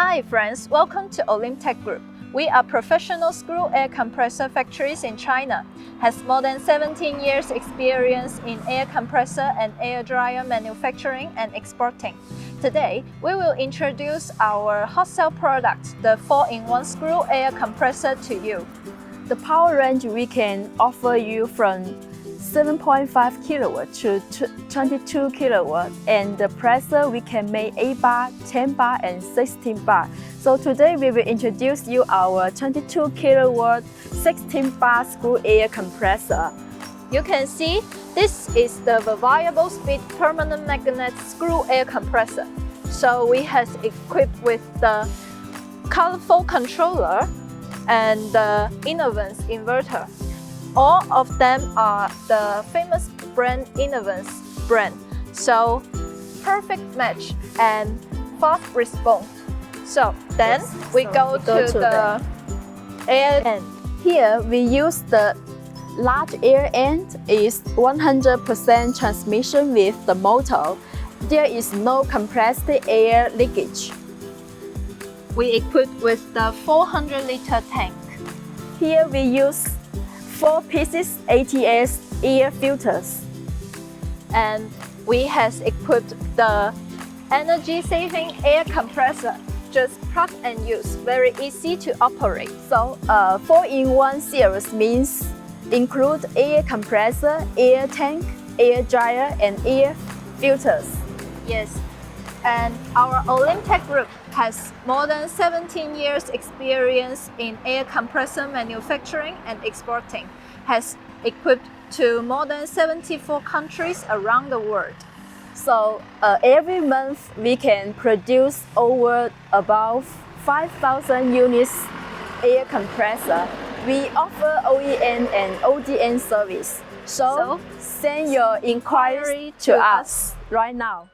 Hi friends, welcome to Olymtech Group. We are professional screw air compressor factories in China, has more than 17 years experience in air compressor and air dryer manufacturing and exporting. Today, we will introduce our hot cell product, the 4-in-1 screw air compressor to you. The power range we can offer you from 7.5 kilowatt to 22 kilowatt, and the pressure we can make 8 bar, 10 bar and 16 bar. So today we will introduce you our 22 kilowatt 16 bar screw air compressor. You can see this is the variable speed permanent magnet screw air compressor. So we have equipped with the colorful controller and the Innovance inverter. All of them are the famous brand Innovance brand. So perfect match and fast response. So then we go to the air end. Here we use the large air end is 100% transmission with the motor. There is no compressed air leakage. We equip with the 400-liter tank. Here we use 4 pieces ATS air filters. And we have equipped the energy-saving air compressor. Just plug and use, very easy to operate. So 4-in-1 series means include air compressor, air tank, air dryer and air filters. Yes, and our Olymtech Group has more than 17 years experience in air compressor manufacturing and exporting, has equipped to more than 74 countries around the world. So every month we can produce over about 5,000 units air compressor. We offer OEM and ODM service. So send your inquiry to us right now.